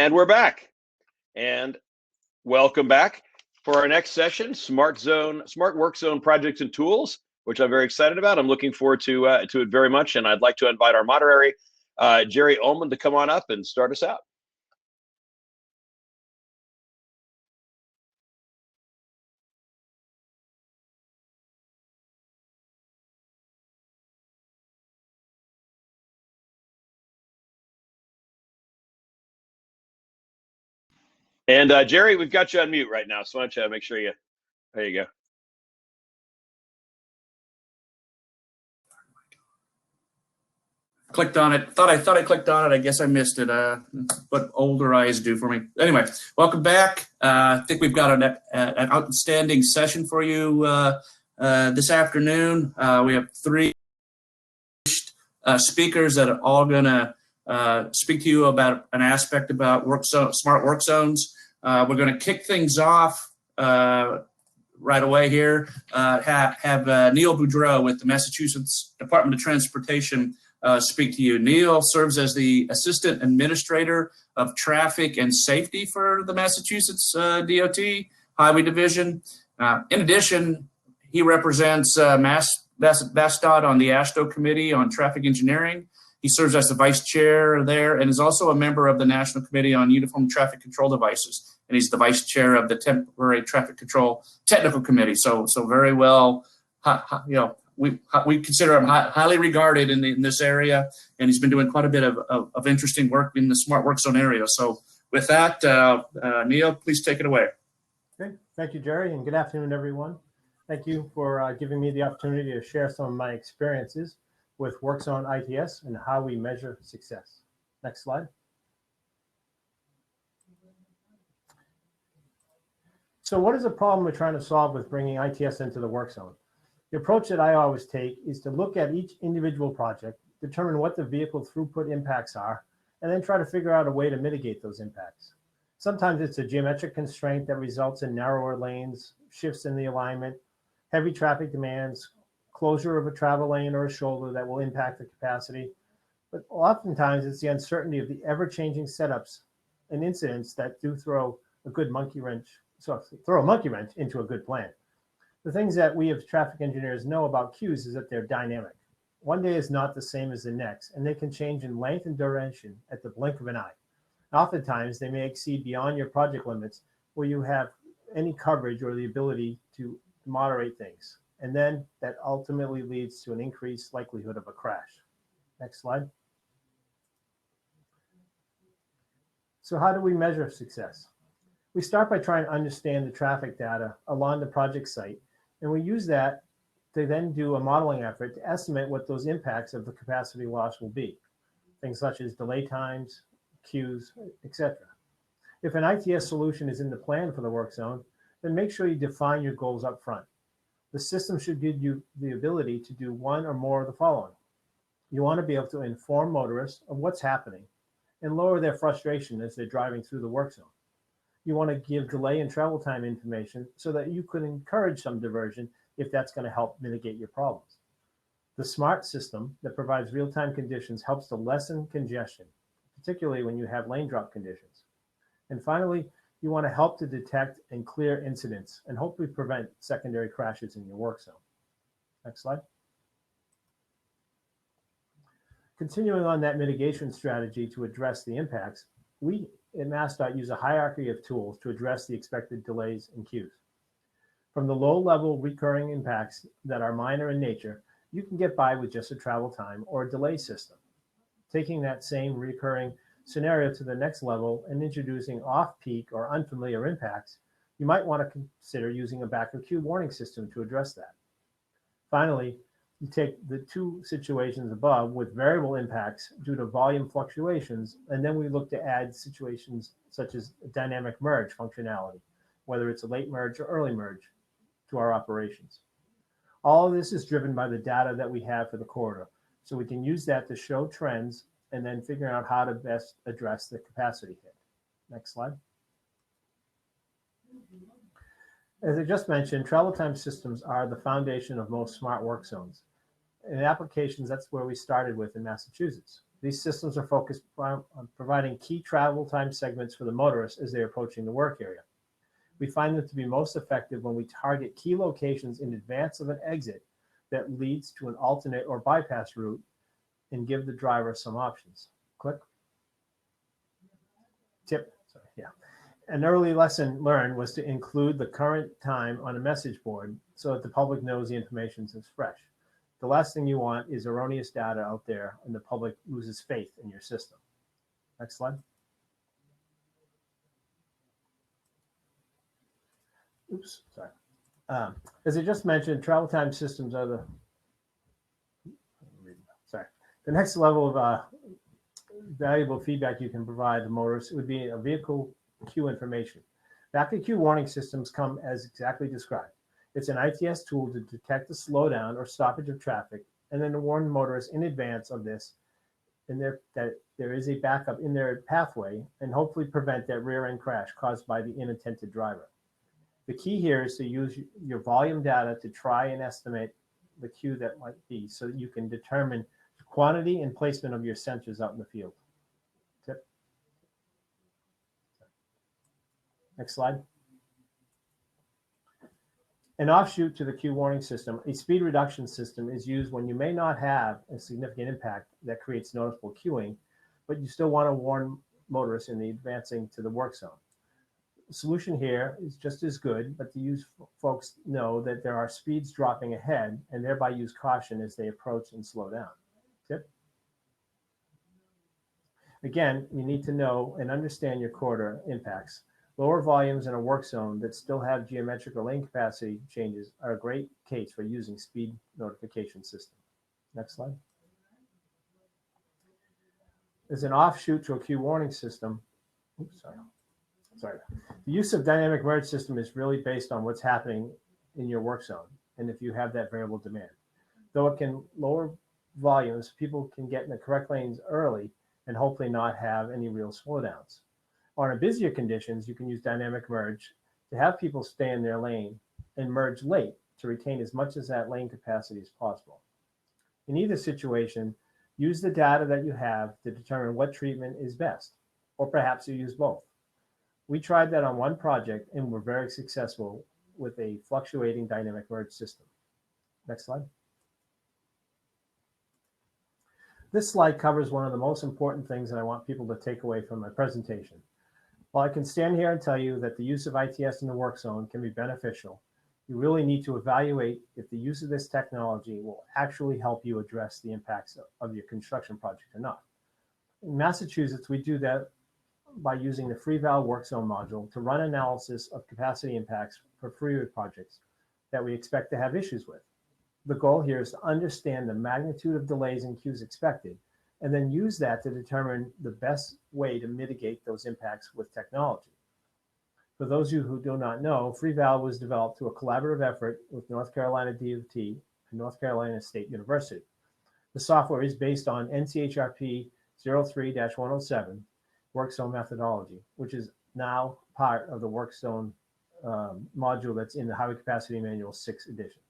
And we're back. And welcome back for our next session, Smart Work Zone Projects and Tools, which I'm very excited about. I'm looking forward to it very much. And I'd like to invite our moderator, Jerry Ullman, to come on up and start us out. And Jerry, we've got you on mute right now, so why don't you make sure there you go. Clicked on it. Thought I clicked on it. I guess I missed it. What older eyes do for me. Anyway, welcome back. I think we've got an outstanding session for you this afternoon. We have three speakers that are all going to speak to you about an aspect about smart work zones. We're going to kick things off right away here. Have Neil Boudreau with the Massachusetts Department of Transportation speak to you. Neil serves as the Assistant Administrator of Traffic and Safety for the Massachusetts DOT Highway Division. In addition, he represents MassDOT on the AASHTO Committee on Traffic Engineering. He serves as the Vice Chair there and is also a member of the National Committee on Uniform Traffic Control Devices. And he's the Vice Chair of the Temporary Traffic Control Technical Committee. So very well, we consider him highly regarded in this area, and he's been doing quite a bit of interesting work in the Smart Work Zone area. So with that, Neil, please take it away. Great. Thank you, Jerry, and good afternoon, everyone. Thank you for giving me the opportunity to share some of my experiences with WorkZone ITS and how we measure success. Next slide. So what is the problem we're trying to solve with bringing ITS into the work zone? The approach that I always take is to look at each individual project, determine what the vehicle throughput impacts are, and then try to figure out a way to mitigate those impacts. Sometimes it's a geometric constraint that results in narrower lanes, shifts in the alignment, heavy traffic demands, closure of a travel lane or a shoulder that will impact the capacity. But oftentimes it's the uncertainty of the ever-changing setups and incidents that do throw a monkey wrench into a good plan. The things that we as traffic engineers know about queues is that they're dynamic. One day is not the same as the next, and they can change in length and duration at the blink of an eye. Oftentimes, they may exceed beyond your project limits where you have any coverage or the ability to moderate things. And then that ultimately leads to an increased likelihood of a crash. Next slide. So how do we measure success? We start by trying to understand the traffic data along the project site, and we use that to then do a modeling effort to estimate what those impacts of the capacity loss will be. Things such as delay times, queues, etc. If an ITS solution is in the plan for the work zone, then make sure you define your goals up front. The system should give you the ability to do one or more of the following. You want to be able to inform motorists of what's happening and lower their frustration as they're driving through the work zone. You want to give delay and travel time information so that you could encourage some diversion if that's going to help mitigate your problems. The SMART system that provides real-time conditions helps to lessen congestion, particularly when you have lane drop conditions. And finally, you want to help to detect and clear incidents and hopefully prevent secondary crashes in your work zone. Next slide. Continuing on that mitigation strategy to address the impacts, we at MassDOT use a hierarchy of tools to address the expected delays and queues. From the low-level recurring impacts that are minor in nature, you can get by with just a travel time or a delay system. Taking that same recurring scenario to the next level and introducing off-peak or unfamiliar impacts, you might want to consider using a backup queue warning system to address that. Finally, you take the two situations above with variable impacts due to volume fluctuations, and then we look to add situations such as dynamic merge functionality, whether it's a late merge or early merge, to our operations. All of this is driven by the data that we have for the corridor, so we can use that to show trends and then figure out how to best address the capacity hit. Next slide. As I just mentioned, travel time systems are the foundation of most smart work zones. In applications, that's where we started with in Massachusetts. These systems are focused on providing key travel time segments for the motorists as they're approaching the work area. We find them to be most effective when we target key locations in advance of an exit that leads to an alternate or bypass route and give the driver some options. Click. Tip. Sorry, yeah. An early lesson learned was to include the current time on a message board so that the public knows the information is fresh. The last thing you want is erroneous data out there and the public loses faith in your system. Next slide. Oops, sorry. As I just mentioned, travel time systems are the next level of valuable feedback you can provide the motorists would be a vehicle queue information. Back to queue warning systems come as exactly described. It's an ITS tool to detect the slowdown or stoppage of traffic and then to warn motorists in advance of this and that there is a backup in their pathway and hopefully prevent that rear end crash caused by the inattentive driver. The key here is to use your volume data to try and estimate the queue that might be so that you can determine the quantity and placement of your sensors out in the field. Tip. Next slide. An offshoot to the queue warning system, a speed reduction system is used when you may not have a significant impact that creates noticeable queuing, but you still want to warn motorists in the advancing to the work zone. The solution here is just as good, but to use folks know that there are speeds dropping ahead and thereby use caution as they approach and slow down. Tip. Again, you need to know and understand your corridor impacts. Lower volumes in a work zone that still have geometric or lane capacity changes are a great case for using speed notification system. Next slide. As an offshoot to a queue warning system, oops, sorry. The use of dynamic merge system is really based on what's happening in your work zone and if you have that variable demand. Though it can lower volumes, people can get in the correct lanes early and hopefully not have any real slowdowns. On busier conditions, you can use dynamic merge to have people stay in their lane and merge late to retain as much of that lane capacity as possible. In either situation, use the data that you have to determine what treatment is best, or perhaps you use both. We tried that on one project and were very successful with a fluctuating dynamic merge system. Next slide. This slide covers one of the most important things that I want people to take away from my presentation. While I can stand here and tell you that the use of ITS in the work zone can be beneficial, you really need to evaluate if the use of this technology will actually help you address the impacts of your construction project or not. In Massachusetts, we do that by using the FreeVal work zone module to run analysis of capacity impacts for freeway projects that we expect to have issues with. The goal here is to understand the magnitude of delays and queues expected, and then use that to determine the best way to mitigate those impacts with technology. For those of you who do not know, FreeVal was developed through a collaborative effort with North Carolina DOT and North Carolina State University. The software is based on NCHRP 03-107 work zone methodology, which is now part of the work zone module that's in the Highway Capacity Manual 6th edition.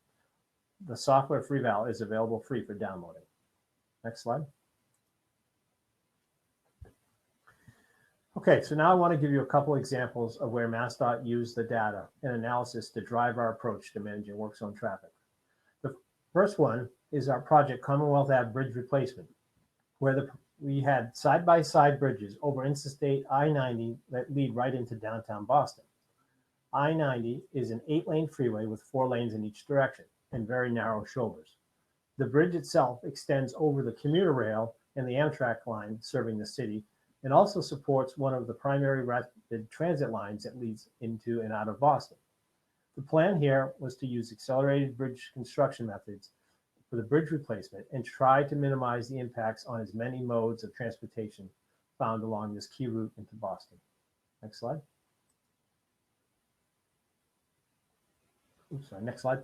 The software FreeVal is available free for downloading. Next slide. Okay, so now I want to give you a couple examples of where MassDOT used the data and analysis to drive our approach to managing work zone traffic. The first one is our project Commonwealth Ave Bridge Replacement, where we had side-by-side bridges over Interstate I-90 that lead right into downtown Boston. I-90 is an 8-lane freeway with 4 lanes in each direction and very narrow shoulders. The bridge itself extends over the commuter rail and the Amtrak line serving the city, and also supports one of the primary rapid transit lines that leads into and out of Boston. The plan here was to use accelerated bridge construction methods for the bridge replacement and try to minimize the impacts on as many modes of transportation found along this key route into Boston. Next slide. Oops, sorry, next slide.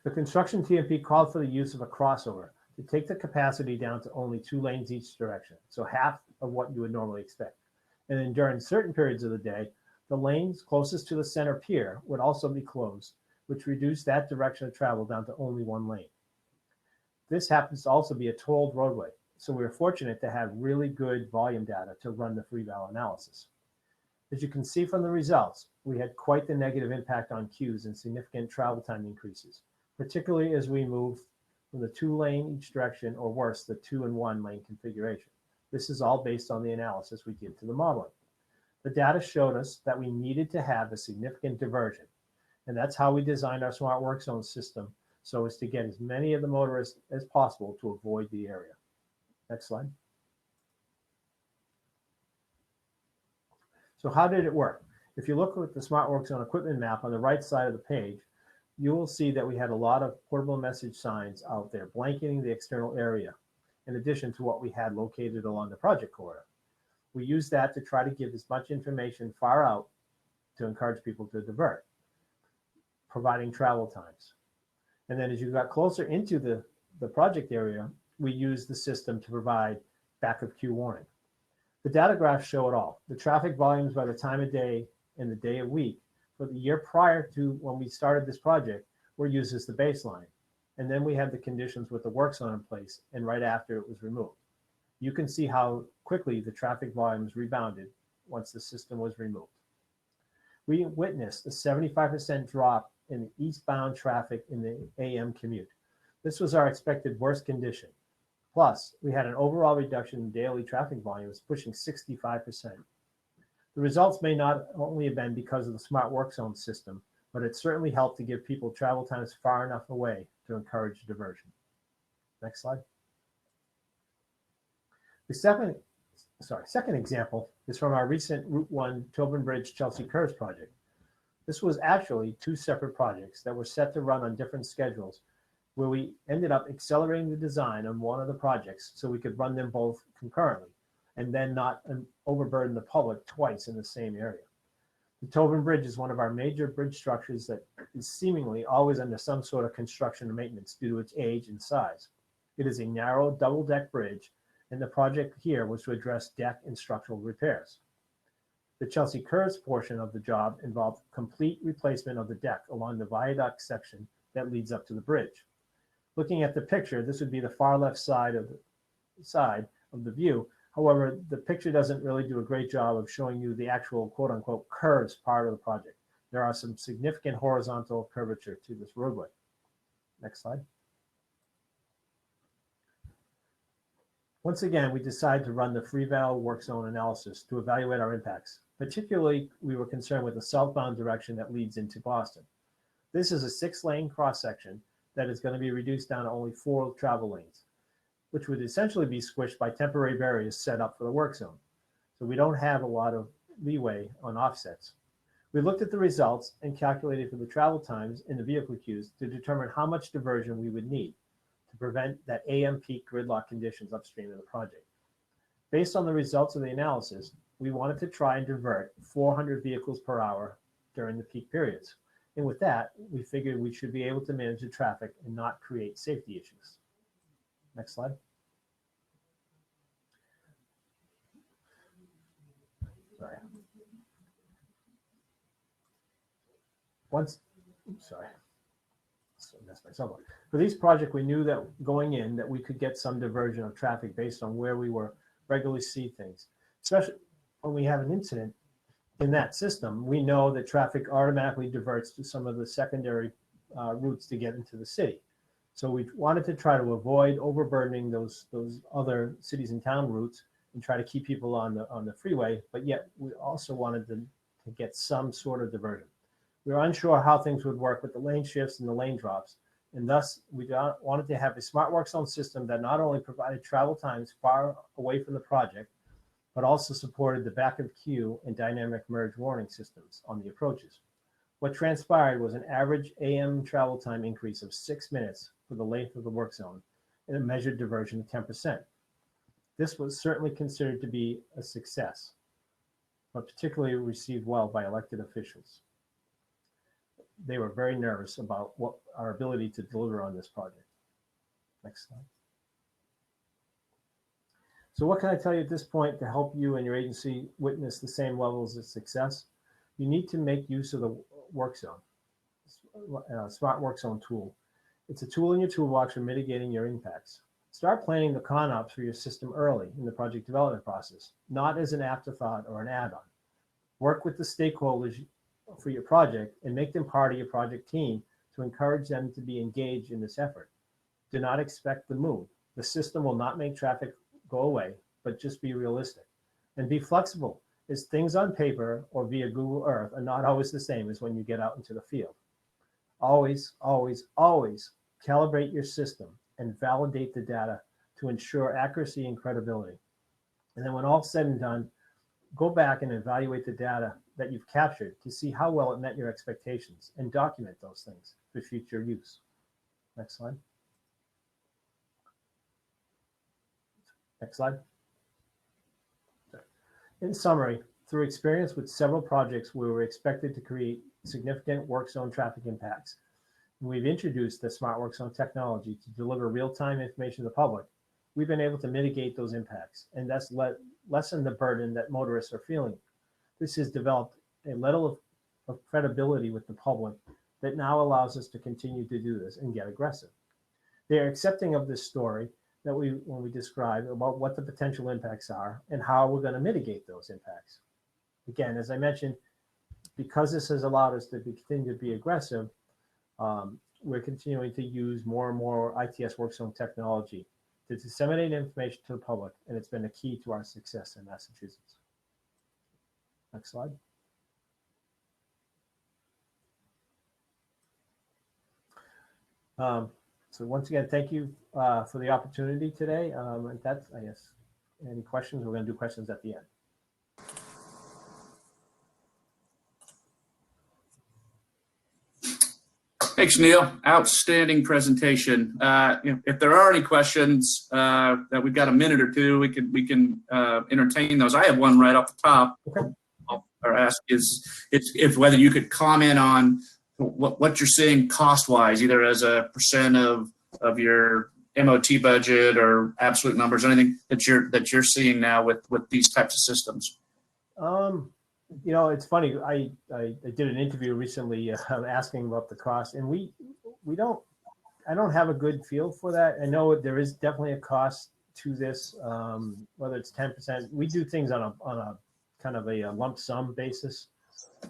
The construction TMP called for the use of a crossover to take the capacity down to only 2 lanes each direction, so half of what you would normally expect. And then during certain periods of the day, the lanes closest to the center pier would also be closed, which reduced that direction of travel down to only 1 lane. This happens to also be a tolled roadway, So we were fortunate to have really good volume data to run the FreeVal analysis. As you can see from the results, we had quite the negative impact on queues and significant travel time increases, particularly as we moved from the 2-lane each direction, or worse, the 2 and 1 lane configuration. This is all based on the analysis we did to the modeling. The data showed us that we needed to have a significant diversion, and that's how we designed our Smart Work Zone system, so as to get as many of the motorists as possible to avoid the area. Next slide. So how did it work? If you look at the Smart Work Zone equipment map on the right side of the page, you will see that we had a lot of portable message signs out there blanketing the external area, in addition to what we had located along the project corridor. We used that to try to give as much information far out to encourage people to divert, providing travel times. And then as you got closer into the project area, we used the system to provide back of queue warning. The data graphs show it all. The traffic volumes by the time of day and the day of week for the year prior to when we started this project were used as the baseline. And then we had the conditions with the work zone in place, and right after it was removed. You can see how quickly the traffic volumes rebounded once the system was removed. We witnessed a 75% drop in the eastbound traffic in the AM commute. This was our expected worst condition. Plus, we had an overall reduction in daily traffic volumes pushing 65%. The results may not only have been because of the Smart Work Zone system, but it certainly helped to give people travel times far enough away to encourage diversion. Next slide. The second example is from our recent Route 1 Tobin Bridge Chelsea Curves project. This was actually 2 separate projects that were set to run on different schedules, where we ended up accelerating the design on one of the projects so we could run them both concurrently and then not overburden the public twice in the same area. The Tobin Bridge is one of our major bridge structures that is seemingly always under some sort of construction or maintenance due to its age and size. It is a narrow double-deck bridge, and the project here was to address deck and structural repairs. The Chelsea Curves portion of the job involved complete replacement of the deck along the viaduct section that leads up to the bridge. Looking at the picture, this would be the far left side of the view. However, the picture doesn't really do a great job of showing you the actual quote-unquote curves part of the project. There are some significant horizontal curvature to this roadway. Next slide. Once again, we decided to run the FreeVal work zone analysis to evaluate our impacts. Particularly, we were concerned with the southbound direction that leads into Boston. This is a 6-lane cross-section that is going to be reduced down to only 4 travel lanes, which would essentially be squished by temporary barriers set up for the work zone. So we don't have a lot of leeway on offsets. We looked at the results and calculated for the travel times in the vehicle queues to determine how much diversion we would need to prevent that AM peak gridlock conditions upstream of the project. Based on the results of the analysis, we wanted to try and divert 400 vehicles per hour during the peak periods. And with that, we figured we should be able to manage the traffic and not create safety issues. Next slide. Sorry. Messed myself up. For these projects, we knew that going in that we could get some diversion of traffic based on where we were regularly see things. Especially when we have an incident in that system, we know that traffic automatically diverts to some of the secondary routes to get into the city. So we wanted to try to avoid overburdening those other cities and town routes and try to keep people on the freeway, but yet we also wanted to get some sort of diversion. We were unsure how things would work with the lane shifts and the lane drops, and thus we wanted to have a Smart Work Zone system that not only provided travel times far away from the project, but also supported the back of queue and dynamic merge warning systems on the approaches. What transpired was an average AM travel time increase of 6 minutes for the length of the work zone and a measured diversion of 10%. This was certainly considered to be a success, but particularly received well by elected officials. They were very nervous about our ability to deliver on this project. Next slide. So what can I tell you at this point to help you and your agency witness the same levels of success? You need to make use of the work zone, Smart Work Zone tool. It's a tool in your toolbox for mitigating your impacts. Start planning the ConOps for your system early in the project development process, not as an afterthought or an add-on. Work with the stakeholders for your project and make them part of your project team to encourage them to be engaged in this effort. Do not expect the moon. The system will not make traffic go away, but just be realistic. And be flexible, as things on paper or via Google Earth are not always the same as when you get out into the field. Always, always, always calibrate your system and validate the data to ensure accuracy and credibility. And then when all said and done, go back and evaluate the data that you've captured to see how well it met your expectations and document those things for future use. Next slide. Next slide. In summary, through experience with several projects where we were expected to create significant work zone traffic impacts, we've introduced the Smart Work Zone technology to deliver real-time information to the public. We've been able to mitigate those impacts, and that's lessen the burden that motorists are feeling. This has developed a level of credibility with the public that now allows us to continue to do this and get aggressive. They are accepting of this story that when we describe about what the potential impacts are and how we're going to mitigate those impacts. Again, as I mentioned, because this has allowed us to continue to be aggressive, we're continuing to use more and more ITS work zone technology to disseminate information to the public, and it's been a key to our success in Massachusetts. Next slide. So once again, thank you for the opportunity today. And that's, I guess, any questions? We're going to do questions at the end. Thanks, Neil. Outstanding presentation. If there are any questions that we've got a minute or two, we can entertain those. I have one right off the top. Okay. I'll ask is if whether you could comment on what you're seeing cost-wise, either as a percent of your MOT budget or absolute numbers, anything that you're seeing now with these types of systems. You know, it's funny. I did an interview recently asking about the cost, and I don't have a good feel for that. I know there is definitely a cost to this, whether it's 10%. We do things on a kind of a lump sum basis,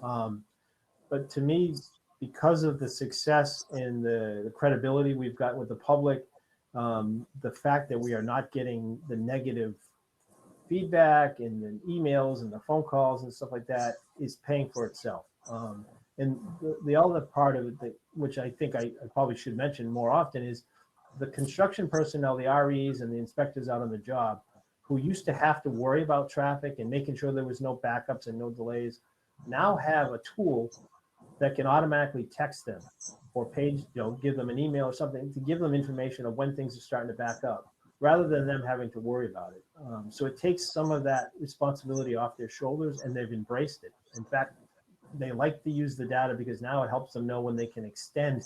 but to me, because of the success and the credibility we've got with the public, the fact that we are not getting the negative feedback and the emails and the phone calls and stuff like that is paying for itself. And the other part of it, which I think I probably should mention more often, is the construction personnel, the REs and the inspectors out on the job, who used to have to worry about traffic and making sure there was no backups and no delays, now have a tool that can automatically text them or give them an email or something to give them information of when things are starting to back up, rather than them having to worry about it. So it takes some of that responsibility off their shoulders, and they've embraced it. In fact, they like to use the data because now it helps them know when they can extend,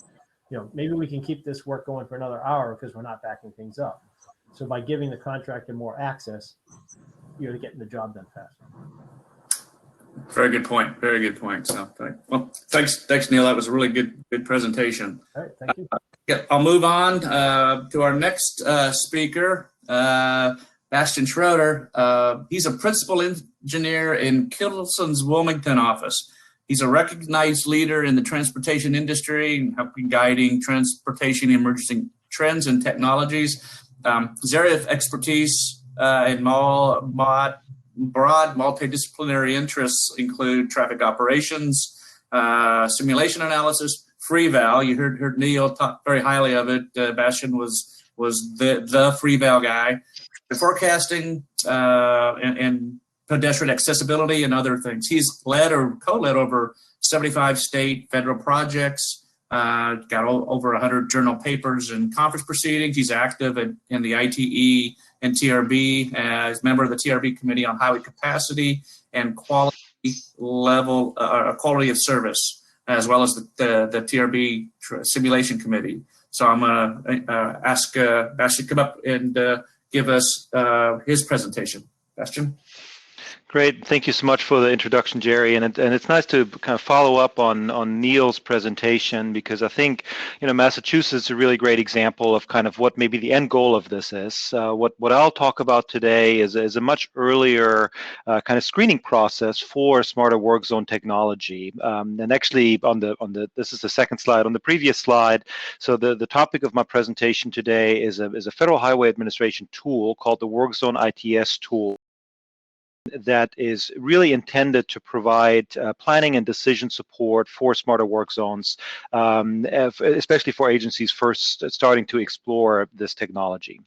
maybe we can keep this work going for another hour because we're not backing things up. So by giving the contractor more access, you're getting the job done faster. Very good point. Very good point. So, well, thanks, Neil. That was a really good presentation. All right, thank you. Yeah, I'll move on to our next speaker, Bastian Schroeder. He's a principal engineer in Kilson's Wilmington office. He's a recognized leader in the transportation industry, helping guiding transportation emerging trends and technologies. His area of expertise in broad multidisciplinary interests include traffic operations, simulation analysis, FreeVal. You heard Neil talk very highly of it. Bastian was the FreeVal guy. The forecasting and pedestrian accessibility and other things. He's led or co-led over 75 state federal projects. Got over 100 journal papers and conference proceedings. He's active in the ITE and TRB as member of the TRB Committee on Highway Capacity and Quality of Service, as well as the TRB Simulation Committee. So I'm going to ask Bastian to come up and give us his presentation. Bastian? Great. Thank you so much for the introduction, Jerry. And it's nice to kind of follow up on Neil's presentation, because I think, Massachusetts is a really great example of kind of what maybe the end goal of this is. What I'll talk about today is a much earlier kind of screening process for smarter work zone technology. And actually, this is the second slide. On the previous slide, so the topic of my presentation today is a Federal Highway Administration tool called the Work Zone ITS tool, that is really intended to provide planning and decision support for smarter work zones, especially for agencies first starting to explore this technology.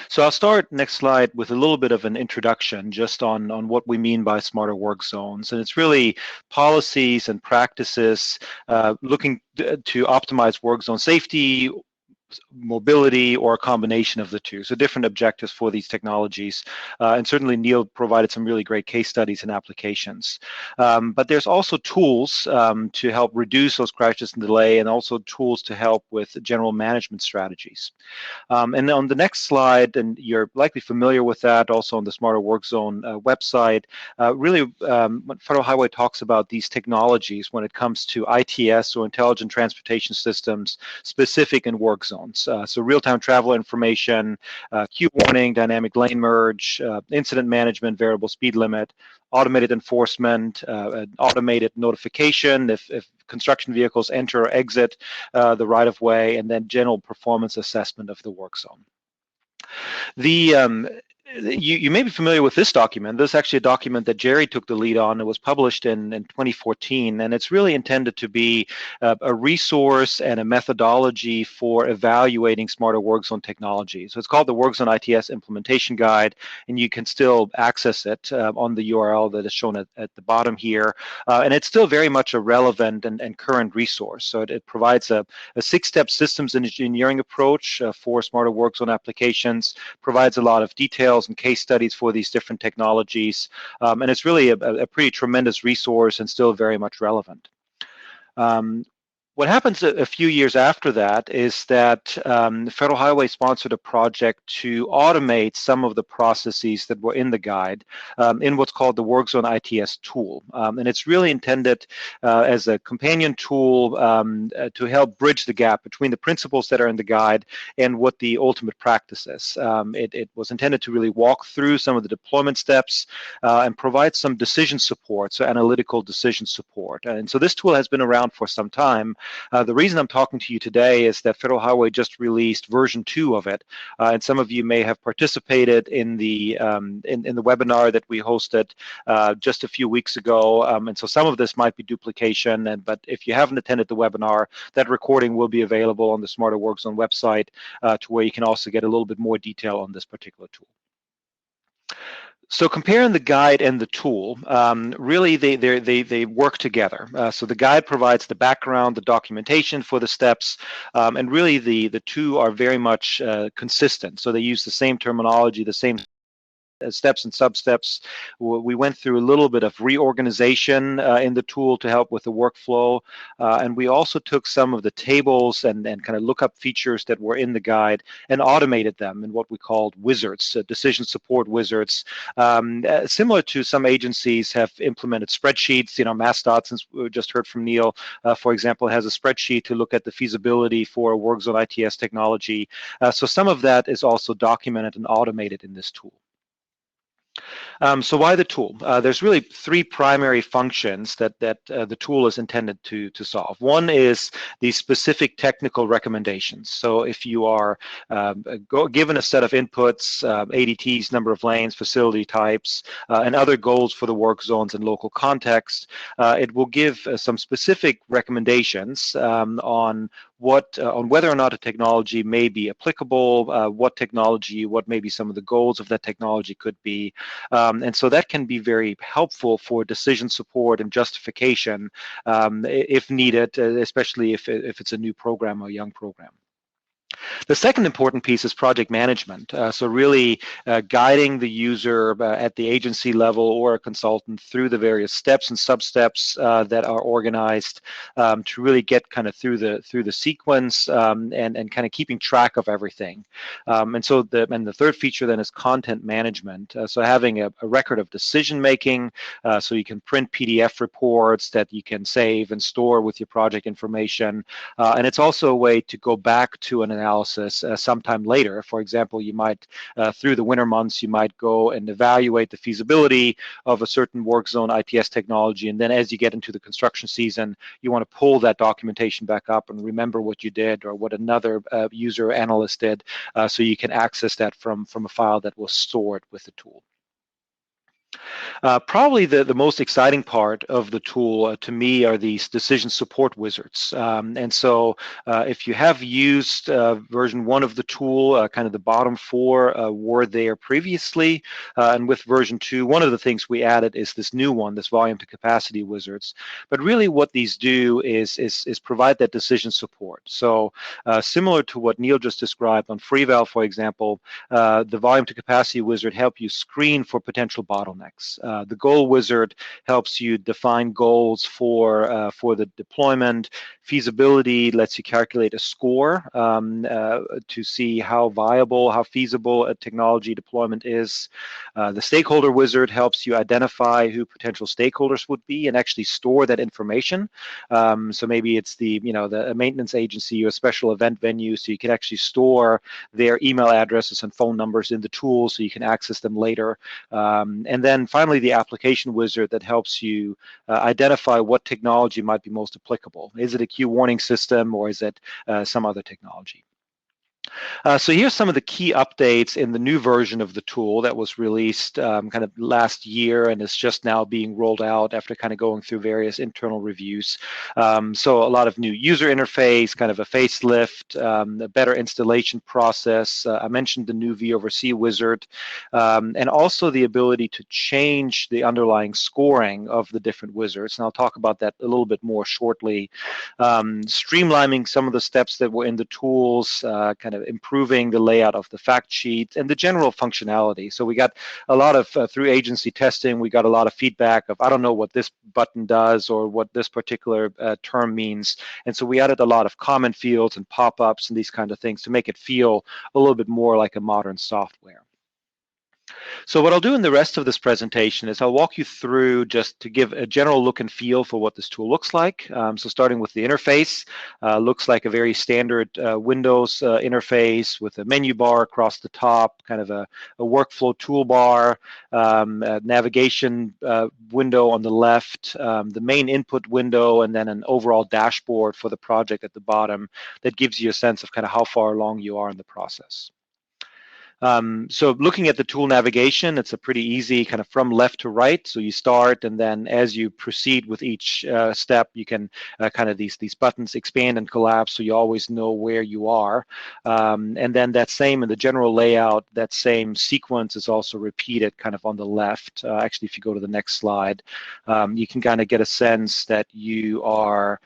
So I'll start, next slide, with a little bit of an introduction just on what we mean by smarter work zones. And it's really policies and practices looking to optimize work zone safety, mobility, or a combination of the two. So different objectives for these technologies. And certainly Neil provided some really great case studies and applications. But there's also tools to help reduce those crashes and delay, and also tools to help with general management strategies. And on the next slide, and you're likely familiar with that, also on the Smarter Work Zone website, really Federal Highway talks about these technologies when it comes to ITS, or Intelligent Transportation Systems, specific in work zones. So real-time travel information, queue warning, dynamic lane merge, incident management, variable speed limit, automated enforcement, automated notification if construction vehicles enter or exit the right-of-way, and then general performance assessment of the work zone. You may be familiar with this document. This is actually a document that Jerry took the lead on. It was published in 2014, and it's really intended to be a resource and a methodology for evaluating smarter work zone technology. So it's called the Work Zone ITS Implementation Guide, and you can still access it on the URL that is shown at the bottom here. And it's still very much a relevant and current resource. So it provides a 6-step systems engineering approach for smarter work zone applications, provides a lot of details and case studies for these different technologies, and it's really a pretty tremendous resource and still very much relevant. What happens a few years after that is that Federal Highway sponsored a project to automate some of the processes that were in the guide in what's called the Work Zone ITS tool. And it's really intended as a companion tool to help bridge the gap between the principles that are in the guide and what the ultimate practice is. It was intended to really walk through some of the deployment steps and provide some decision support, so analytical decision support. And so this tool has been around for some time. The reason I'm talking to you today is that Federal Highway just released version 2 of it, and some of you may have participated in the webinar that we hosted just a few weeks ago, and so some of this might be duplication. But if you haven't attended the webinar, that recording will be available on the Smarter Work Zone website, to where you can also get a little bit more detail on this particular tool. So comparing the guide and the tool, really they work together. So the guide provides the background, the documentation for the steps, and really the two are very much consistent. So they use the same terminology, the same steps and sub-steps. We went through a little bit of reorganization in the tool to help with the workflow, and we also took some of the tables and kind of lookup features that were in the guide and automated them in what we called wizards, decision support wizards. Similar to some agencies have implemented spreadsheets. MassDOT, since we just heard from Neil, for example, has a spreadsheet to look at the feasibility for a Work Zone ITS technology. So some of that is also documented and automated in this tool. So why the tool? There's really 3 primary functions that the tool is intended to solve. One is the specific technical recommendations. So if you are given a set of inputs, ADTs, number of lanes, facility types, and other goals for the work zones and local context, it will give some specific recommendations on whether or not a technology may be applicable, what maybe some of the goals of that technology could be. And so that can be very helpful for decision support and justification if needed, especially if it's a new program or a young program. The second important piece is project management. So really guiding the user at the agency level or a consultant through the various steps and sub-steps that are organized to really get kind of through the sequence and kind of keeping track of everything. And so the third feature then is content management. So having a record of decision making, so you can print PDF reports that you can save and store with your project information. And it's also a way to go back to an analysis sometime later. For example, you might, through the winter months, you might go and evaluate the feasibility of a certain work zone ITS technology. And then as you get into the construction season, you want to pull that documentation back up and remember what you did or what another user analyst did, so you can access that from a file that was stored with the tool. Probably the most exciting part of the tool to me are these decision support wizards. And so if you have used version 1 of the tool, kind of the bottom 4 were there previously. And with version 2, one of the things we added is this new one, this volume to capacity wizards. But really what these do is provide that decision support. So similar to what Neil just described on FreeVal, for example, the volume to capacity wizard help you screen for potential bottlenecks. The goal wizard helps you define goals for the deployment. Feasibility lets you calculate a score to see how viable, how feasible a technology deployment is. The stakeholder wizard helps you identify who potential stakeholders would be and actually store that information. So maybe it's the maintenance agency or a special event venue, so you can actually store their email addresses and phone numbers in the tool so you can access them later. And then finally, the application wizard that helps you identify what technology might be most applicable. Is it a queue warning system or is it some other technology? So here's some of the key updates in the new version of the tool that was released kind of last year and is just now being rolled out after kind of going through various internal reviews. So a lot of new user interface, kind of a facelift, a better installation process. I mentioned the new V over C wizard, and also the ability to change the underlying scoring of the different wizards. And I'll talk about that a little bit more shortly. Streamlining some of the steps that were in the tools, kind of improving the layout of the fact sheet and the general functionality. So we got a lot of, through agency testing, we got a lot of feedback of, I don't know what this button does or what this particular term means. And so we added a lot of comment fields and pop-ups and these kind of things to make it feel a little bit more like a modern software. So what I'll do in the rest of this presentation is I'll walk you through just to give a general look and feel for what this tool looks like. So starting with the interface, looks like a very standard Windows interface with a menu bar across the top, kind of a workflow toolbar, a navigation window on the left, the main input window, and then an overall dashboard for the project at the bottom that gives you a sense of kind of how far along you are in the process. So looking at the tool navigation, it's a pretty easy kind of from left to right. So you start, and then as you proceed with each step, you can kind of these buttons expand and collapse, so you always know where you are. And then that same in the general layout, that same sequence is also repeated kind of on the left. Actually, if you go to the next slide, you can kind of get a sense that you are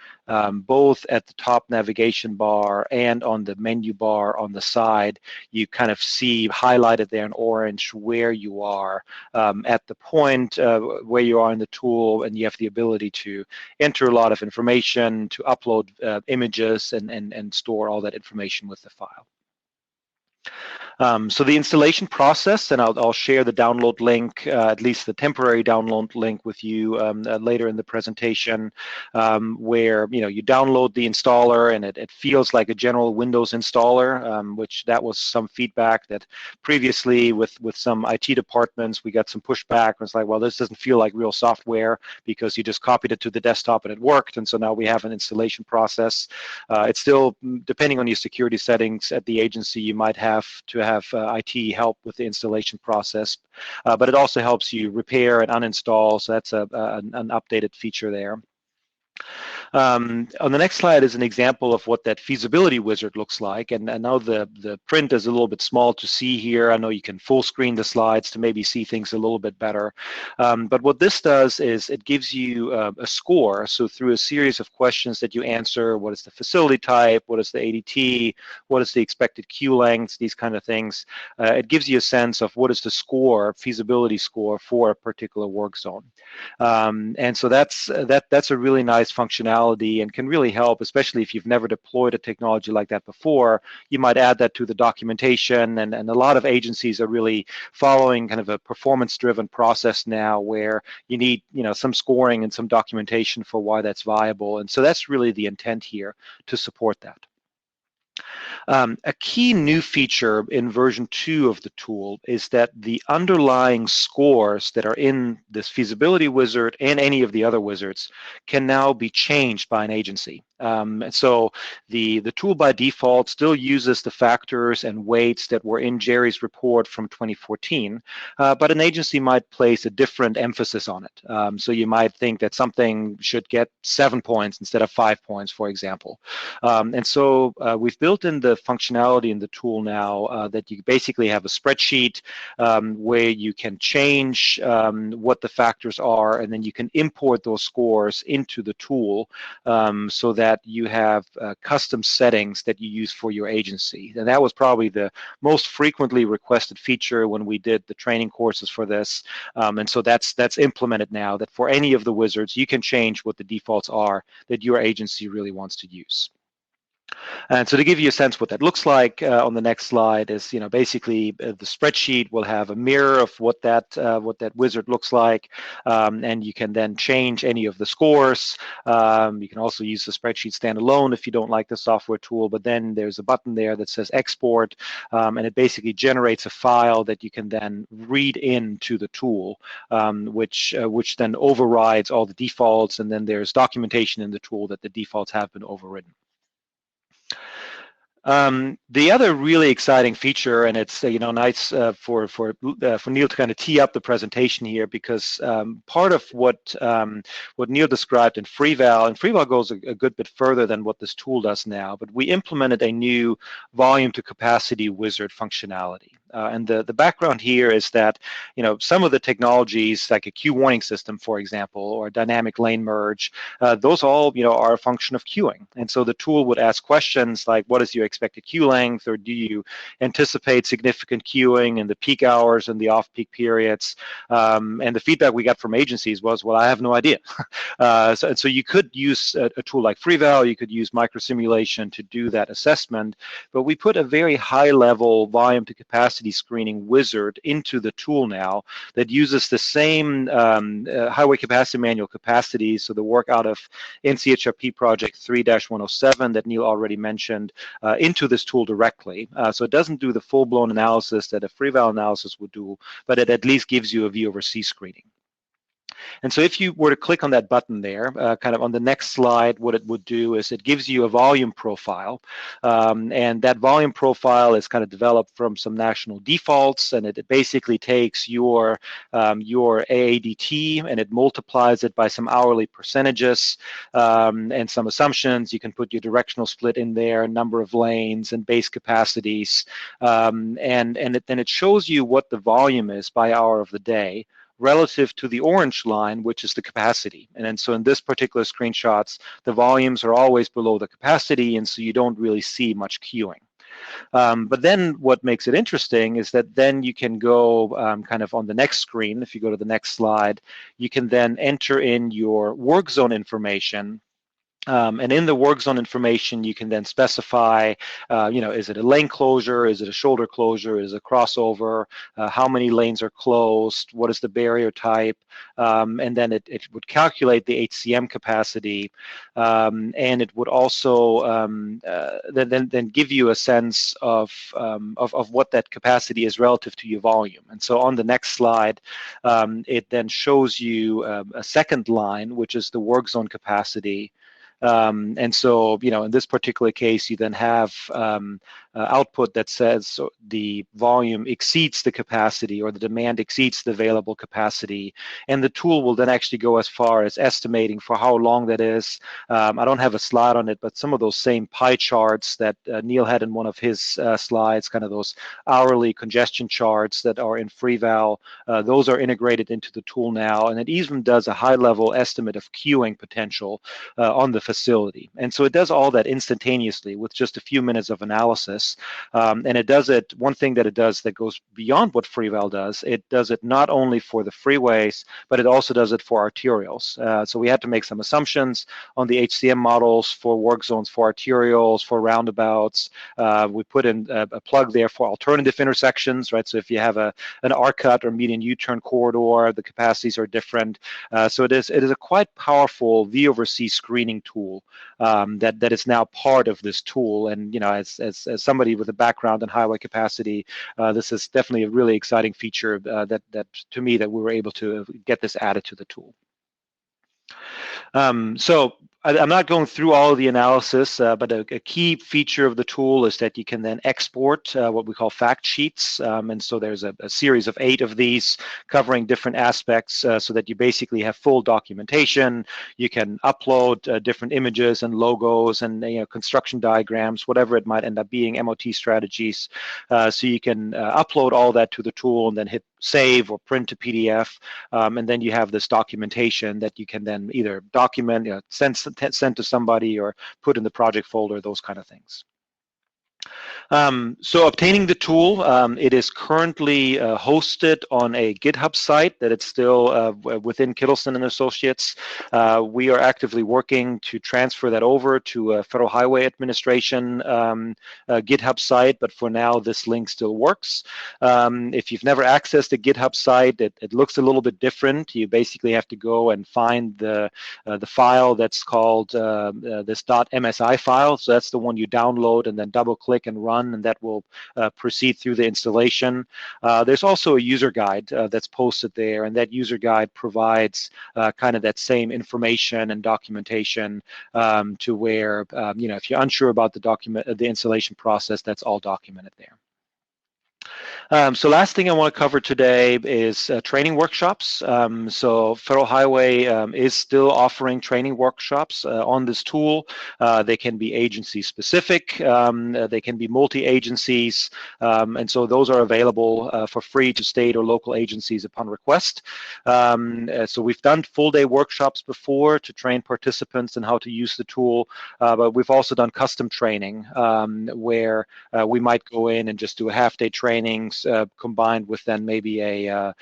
both at the top navigation bar and on the menu bar on the side. You kind of see highlighted there in orange where you are at the point where you are in the tool, and you have the ability to enter a lot of information, to upload images and store all that information with the file. So the installation process, and I'll share the download link, at least the temporary download link with you later in the presentation, where you download the installer and it feels like a general Windows installer, which that was some feedback that previously with some IT departments we got some pushback. It's like, well, this doesn't feel like real software because you just copied it to the desktop and it worked, and so now we have an installation process. It's still, depending on your security settings at the agency, you might have to have IT help with the installation process, but it also helps you repair and uninstall, so that's an updated feature there. On the next slide is an example of what that feasibility wizard looks like. And I know the print is a little bit small to see here. I know you can full screen the slides to maybe see things a little bit better. But what this does is it gives you a score. So through a series of questions that you answer, what is the facility type, what is the ADT, what is the expected queue length, these kind of things, it gives you a sense of what is the score, feasibility score for a particular work zone. And so that's a really nice functionality and can really help, especially if you've never deployed a technology like that before. You might add that to the documentation, and a lot of agencies are really following kind of a performance-driven process now where you need, some scoring and some documentation for why that's viable. And so that's really the intent here, to support that. A key new feature in version 2 of the tool is that the underlying scores that are in this feasibility wizard and any of the other wizards can now be changed by an agency. So the tool by default still uses the factors and weights that were in Jerry's report from 2014, but an agency might place a different emphasis on it. So you might think that something should get 7 points instead of 5 points, for example. And so we've built in the functionality in the tool now that you basically have a spreadsheet where you can change what the factors are, and then you can import those scores into the tool so that you have custom settings that you use for your agency. And that was probably the most frequently requested feature when we did the training courses for this. And so that's implemented now, that for any of the wizards, you can change what the defaults are that your agency really wants to use. And so to give you a sense what that looks like, on the next slide is, basically the spreadsheet will have a mirror of what that wizard looks like, and you can then change any of the scores. You can also use the spreadsheet standalone if you don't like the software tool, but then there's a button there that says export, and it basically generates a file that you can then read into the tool, which then overrides all the defaults, and then there's documentation in the tool that the defaults have been overridden. The other really exciting feature, and it's nice for Neil to kind of tee up the presentation here, because part of what Neil described in FreeVal, and FreeVal goes a good bit further than what this tool does now, but we implemented a new volume to capacity wizard functionality. And the background here is that some of the technologies, like a queue warning system, for example, or dynamic lane merge, those all are a function of queuing. And so the tool would ask questions like, what is your expected queue length, or do you anticipate significant queuing in the peak hours and the off-peak periods? And the feedback we got from agencies was, well, I have no idea. So you could use a tool like FreeVal, you could use microsimulation to do that assessment, but we put a very high-level volume to capacity screening wizard into the tool now that uses the same highway capacity manual capacity, so the work out of NCHRP project 3-107 that Neil already mentioned, into this tool directly. So it doesn't do the full-blown analysis that a FreeVal analysis would do, but it at least gives you a V over C screening. And so if you were to click on that button there, kind of on the next slide, what it would do is it gives you a volume profile. And that volume profile is kind of developed from some national defaults, and it basically takes your AADT and it multiplies it by some hourly percentages and some assumptions. You can put your directional split in there, number of lanes and base capacities. And then it shows you what the volume is by hour of the day relative to the orange line, which is the capacity. And then so in this particular screenshots, the volumes are always below the capacity, and so you don't really see much queuing. But then what makes it interesting is that then you can go kind of on the next screen. If you go to the next slide, you can then enter in your work zone information. And in the work zone information, you can then specify, is it a lane closure? Is it a shoulder closure? Is it a crossover? How many lanes are closed? What is the barrier type? And then it would calculate the HCM capacity. And it would also then give you a sense of what that capacity is relative to your volume. And so on the next slide, it then shows you a second line, which is the work zone capacity. And so, in this particular case, you then have output that says the volume exceeds the capacity or the demand exceeds the available capacity. And the tool will then actually go as far as estimating for how long that is. I don't have a slide on it, but some of those same pie charts that Neil had in one of his slides, kind of those hourly congestion charts that are in FreeVal, those are integrated into the tool now. And it even does a high-level estimate of queuing potential on the facility. And so it does all that instantaneously with just a few minutes of analysis. And it does it, one thing that it does that goes beyond what FreeVal does, it does it not only for the freeways, but it also does it for arterials. So we had to make some assumptions on the HCM models for work zones, for arterials, for roundabouts. We put in a plug there for alternative intersections, right? So if you have an R-cut or median U-turn corridor, the capacities are different. So it is a quite powerful V over C screening tool that is now part of this tool. And as somebody with a background in highway capacity, this is definitely a really exciting feature that to me that we were able to get this added to the tool. So I'm not going through all of the analysis, but a key feature of the tool is that you can then export what we call fact sheets. And so there's a series of 8 of these covering different aspects so that you basically have full documentation. You can upload different images and logos and construction diagrams, whatever it might end up being, MOT strategies. So you can upload all that to the tool and then hit save or print to PDF. And then you have this documentation that you can then either document, send to somebody or put in the project folder, those kind of things. So obtaining the tool, it is currently hosted on a GitHub site that it's still within Kittleson and Associates. We are actively working to transfer that over to a Federal Highway Administration GitHub site, but for now this link still works. If you've never accessed a GitHub site, it looks a little bit different. You basically have to go and find the file that's called this .msi file. So that's the one you download and then double click and run, and that will proceed through the installation. There's also a user guide that's posted there, and that user guide provides kind of that same information and documentation to where, if you're unsure about the installation process, that's all documented there. So last thing I want to cover today is training workshops. So Federal Highway is still offering training workshops on this tool. They can be agency specific, they can be multi-agencies, and so those are available for free to state or local agencies upon request. So we've done full-day workshops before to train participants in how to use the tool, but we've also done custom training where we might go in and just do a half-day trainings combined with then maybe a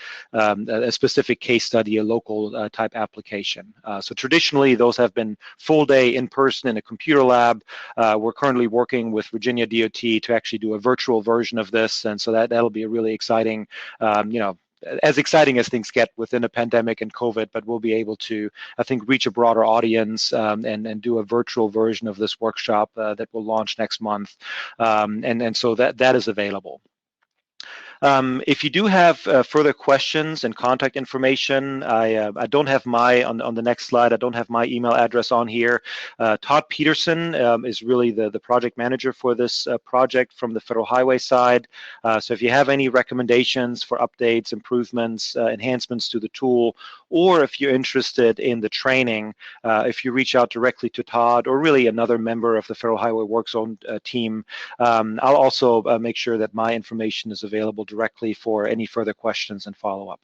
specific case study, a local type application. So traditionally, those have been full day in person in a computer lab. We're currently working with Virginia DOT to actually do a virtual version of this, and so that'll be a really exciting, as exciting as things get within a pandemic and COVID, but we'll be able to, I think, reach a broader audience and do a virtual version of this workshop that will launch next month, and so that is available. If you do have further questions and contact information, I don't have on the next slide, I don't have my email address on here. Todd Peterson is really the project manager for this project from the Federal Highway side. So if you have any recommendations for updates, improvements, enhancements to the tool, or if you're interested in the training, if you reach out directly to Todd or really another member of the Federal Highway Work Zone team, I'll also make sure that my information is available directly for any further questions and follow-up.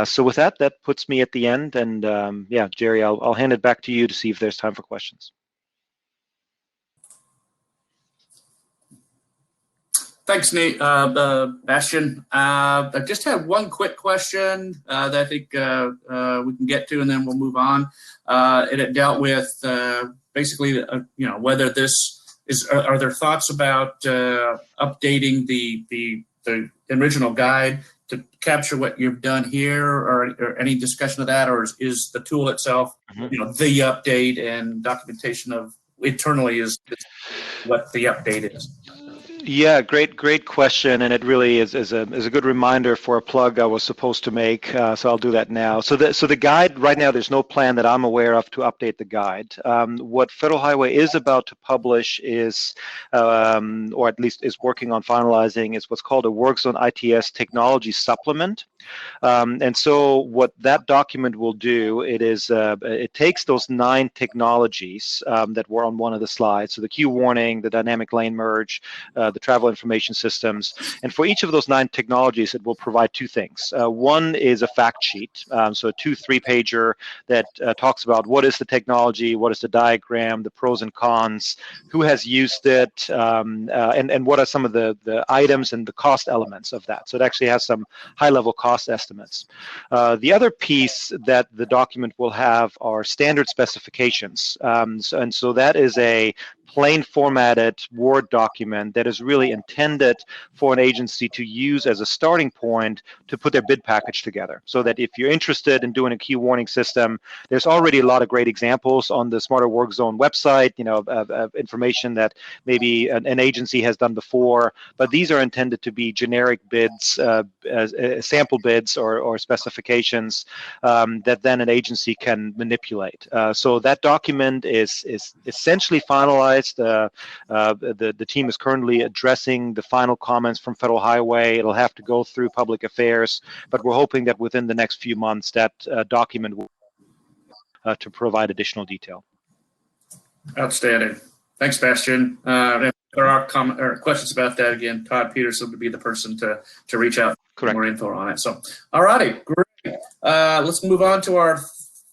So with that puts me at the end, and yeah, Jerry, I'll hand it back to you to see if there's time for questions. Thanks, Nate. Bastian. I just have one quick question that I think we can get to, and then we'll move on. It dealt with basically, whether this is. Are there thoughts about updating the original guide to capture what you've done here, or any discussion of that, or is the tool itself, the update and documentation of internally is what the update is? Yeah, great question, and it really is a good reminder for a plug I was supposed to make. So I'll do that now. So the guide right now, there's no plan that I'm aware of to update the guide. What Federal Highway is about to publish is, or at least is working on finalizing, is what's called a WorkZone ITS technology supplement. And so what that document will do, it takes those 9 technologies that were on one of the slides. So the queue warning, the dynamic lane merge, the travel information systems. And for each of those 9 technologies, it will provide 2 things. One is a fact sheet, so a 2-3 pager that talks about what is the technology, what is the diagram, the pros and cons, who has used it, and what are some of the items and the cost elements of that. So it actually has some high-level cost estimates. The other piece that the document will have are standard specifications. And so that is a plain formatted Word document that is really intended for an agency to use as a starting point to put their bid package together. So that if you're interested in doing a key warning system, there's already a lot of great examples on the Smarter Work Zone website, of information that maybe an agency has done before, but these are intended to be generic bids, sample bids or specifications that then an agency can manipulate. So that document is essentially finalized. The team is currently addressing the final comments from Federal Highway. It'll have to go through public affairs, but we're hoping that within the next few months that document will to provide additional detail. Outstanding. Thanks, Bastian. If there are questions about that, again, Todd Peterson would be the person to reach out for more info on it. So, all righty, great. Let's move on to our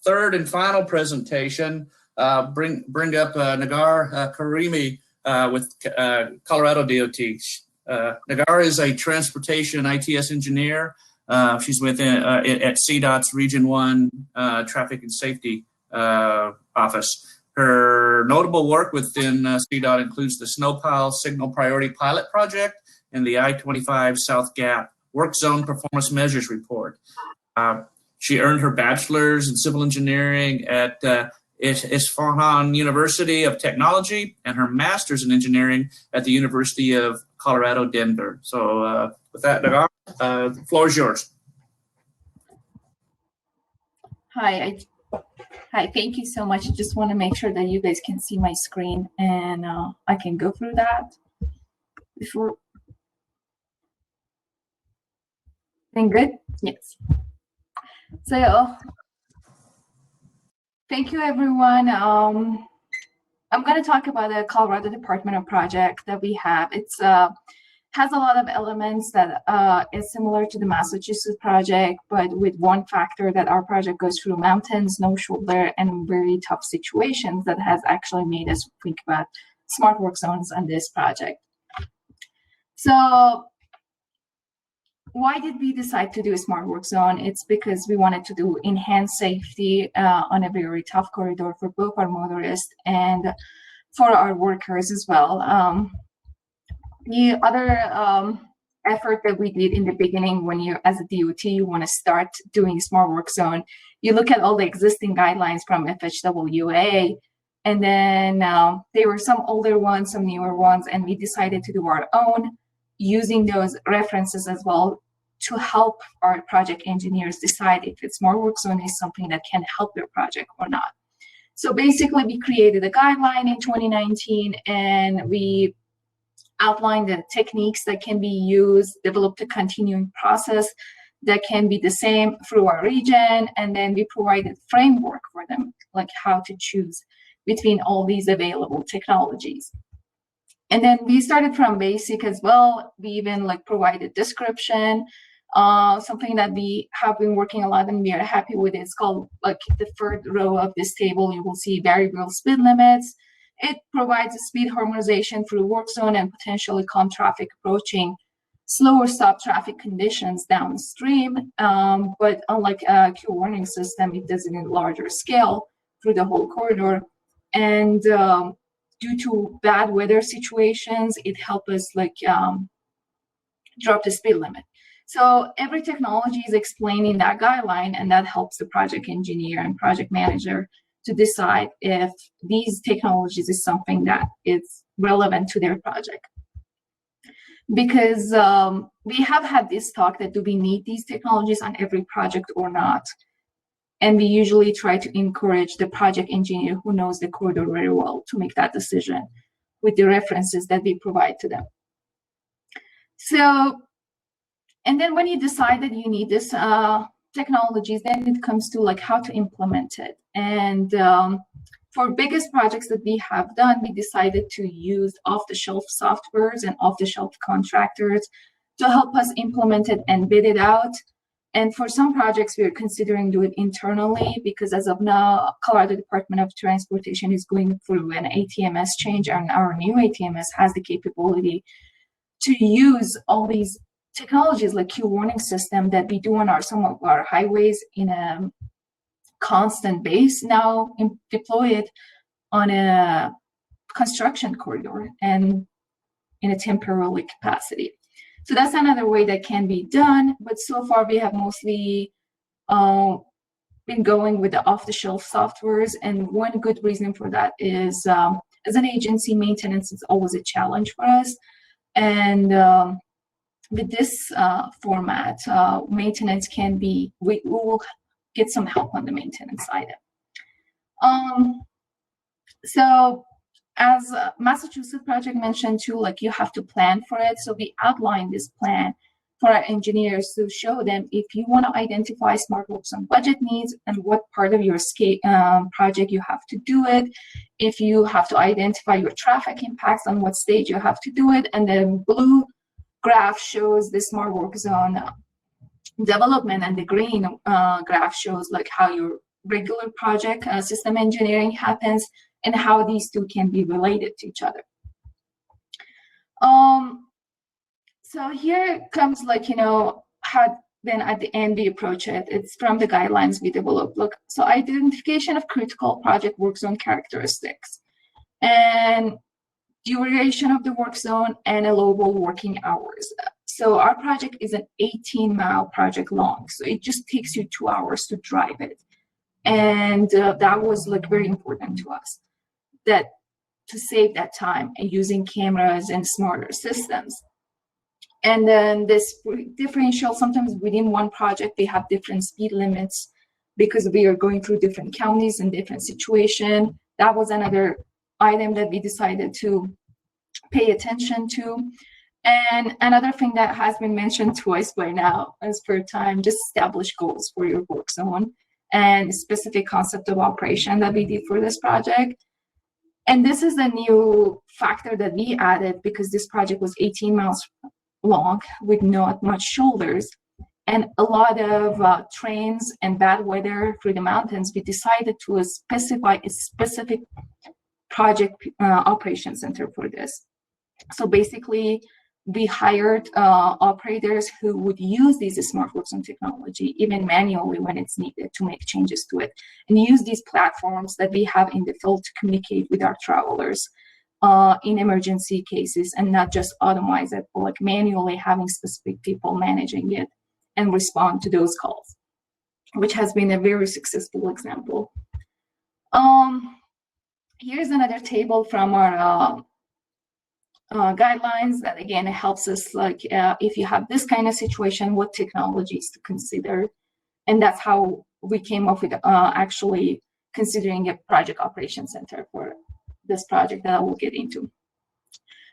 third and final presentation. Bring up Nagar Karimi with Colorado DOT. Nagar is a transportation ITS engineer. She's at CDOT's Region 1 Traffic and Safety Office. Her notable work within CDOT includes the Snowpile Signal Priority Pilot Project and the I-25 South Gap Work Zone Performance Measures Report. She earned her bachelor's in civil engineering at Isfahan University of Technology and her master's in engineering at the University of Colorado, Denver. So with that, Nagar, the floor is yours. Hi, thank you so much. I just want to make sure that you guys can see my screen and I can go through that before. Been good? Yes. So thank you, everyone. I'm going to talk about the Colorado Department of Project that we have. It's has a lot of elements that is similar to the Massachusetts project, but with one factor that our project goes through mountains, no shoulder, and very tough situations that has actually made us think about smart work zones on this project. So why did we decide to do a smart work zone? It's because we wanted to do enhanced safety on a very tough corridor for both our motorists and for our workers as well. The other effort that we did in the beginning, when you, as a DOT, you want to start doing smart work zone, you look at all the existing guidelines from FHWA, and then there were some older ones, some newer ones, and we decided to do our own, using those references as well to help our project engineers decide if a smart work zone is something that can help their project or not. So basically, we created a guideline in 2019, and we outlined the techniques that can be used, developed a continuing process that can be the same through our region, and then we provided framework for them, like how to choose between all these available technologies. And then we started from basic as well. We even provided description, something that we have been working a lot and we are happy with. It's called, the third row of this table, you will see variable speed limits. It provides a speed harmonization through work zone and potentially calm traffic approaching slower stop traffic conditions downstream. But unlike a queue warning system, it does it in larger scale through the whole corridor. And due to bad weather situations, it helps us drop the speed limit. So every technology is explained in that guideline, and that helps the project engineer and project manager to decide if these technologies is something that is relevant to their project. because we have had this talk that do we need these technologies on every project or not? And we usually try to encourage the project engineer who knows the corridor very well to make that decision with the references that we provide to them. So, and then when you decide that you need this technologies, then it comes to like how to implement it. And for biggest projects that we have done, we decided to use off-the-shelf softwares and off-the-shelf contractors to help us implement it and bid it out. And for some projects, we are considering doing it internally because as of now, Colorado Department of Transportation is going through an ATMS change, and our new ATMS has the capability to use all these technologies like queue warning system that we do on some of our highways in a constant base, now deploy it on a construction corridor and in a temporary capacity. So that's another way that can be done, but so far we have mostly been going with the off-the-shelf softwares, and one good reason for that is as an agency, maintenance is always a challenge for us, and with this format, maintenance can be, we will get some help on the maintenance side. So as Massachusetts project mentioned too, like you have to plan for it. So we outlined this plan for our engineers to show them if you want to identify SmartWorks on budget needs and what part of your project you have to do it. If you have to identify your traffic impacts, on what stage you have to do it. And the blue graph shows the SmartWorks zone development, and the green graph shows like how your regular project system engineering happens and how these two can be related to each other. So here comes like, you know, how then at the end we approach it. It's from the guidelines we developed. Look, so identification of critical project work zone characteristics and duration of the work zone and allowable working hours. So our project is an 18-mile project long. So it just takes you 2 hours to drive it. And that was like very important to us, that to save that time and using cameras and smarter systems. And then this differential, sometimes within one project, they have different speed limits because we are going through different counties and different situation. That was another item that we decided to pay attention to. And another thing that has been mentioned twice by now as per time, just establish goals for your work zone and specific concept of operation that we did for this project. And this is a new factor that we added because this project was 18 miles long with not much shoulders and a lot of trains and bad weather through the mountains. We decided to specify a specific project operation center for this. So basically, we hired operators who would use these SmartWorks on technology, even manually when it's needed to make changes to it, and use these platforms that we have in the field to communicate with our travelers in emergency cases, and not just automate it, but like manually having specific people managing it and respond to those calls, which has been a very successful example. Here's another table from our guidelines that again helps us, like if you have this kind of situation, what technologies to consider. And that's how we came up with actually considering a project operation center for this project that I will get into.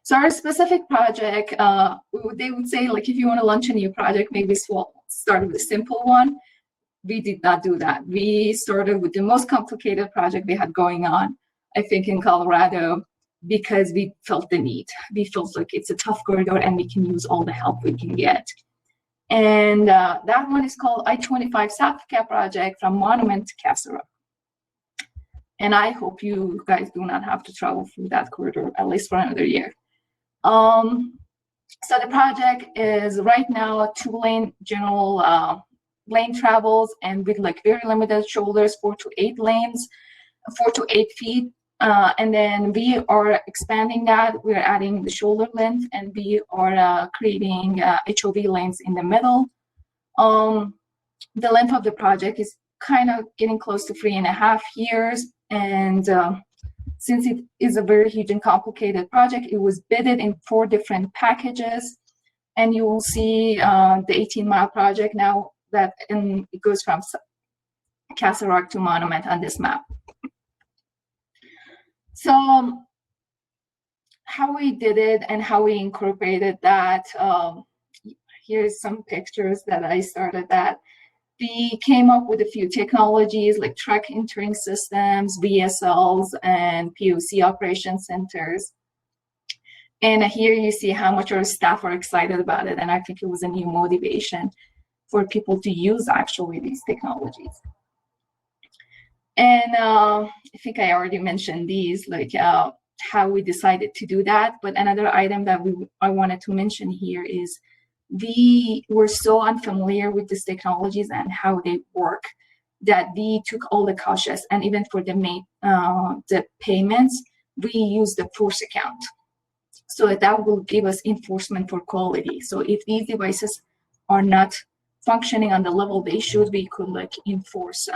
So our specific project, they would say, like, if you want to launch a new project, maybe start with a simple one. We did not do that. We started with the most complicated project we had going on, I think, in Colorado, because we felt the need. We felt like it's a tough corridor and we can use all the help we can get. And that one is called I-25 South Cap Project from Monument to Castle Rock. And I hope you guys do not have to travel through that corridor, at least for another year. So the project is right now a 2-lane general lane travels, and with like very limited shoulders, 4 to 8 lanes, 4 to 8 feet. And then we are expanding that. We're adding the shoulder length, and we are creating HOV lanes in the middle. The length of the project is kind of getting close to 3.5 years. And since it is a very huge and complicated project, it was bidded in 4 different packages. and you will see the 18-mile project now that it goes from Castle Rock to Monument on this map. So how we did it and how we incorporated that, here's some pictures that I started that. We came up with a few technologies like truck entering systems, VSLs, and POC operation centers. And here you see how much our staff are excited about it. And I think it was a new motivation for people to use actually these technologies. And I think I already mentioned these, like how we decided to do that. But another item that I wanted to mention here is we were so unfamiliar with these technologies and how they work that we took all the cautious, and even for the payments, we used the force account. So that will give us enforcement for quality. So if these devices are not functioning on the level they should, we could like enforce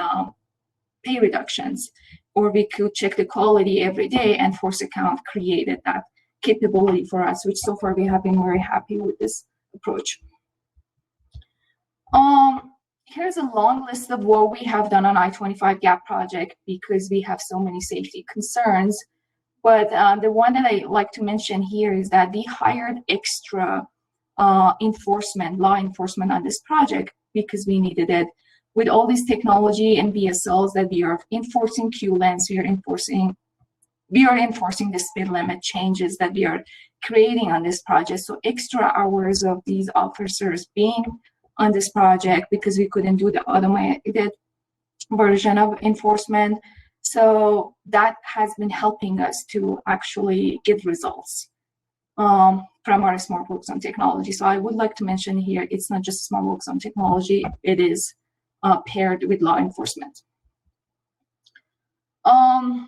pay reductions, or we could check the quality every day, and force account created that capability for us, which so far we have been very happy with this approach. Here's a long list of what we have done on I-25 GAP project because we have so many safety concerns. But the one that I like to mention here is that we hired extra law enforcement on this project because we needed it. With all this technology and VSLs that we are enforcing queue lengths, we are enforcing the speed limit changes that we are creating on this project. So extra hours of these officers being on this project because we couldn't do the automated version of enforcement. So that has been helping us to actually get results from our smart work zone technology. So I would like to mention here, it's not just smart work zone technology, it is paired with law enforcement. How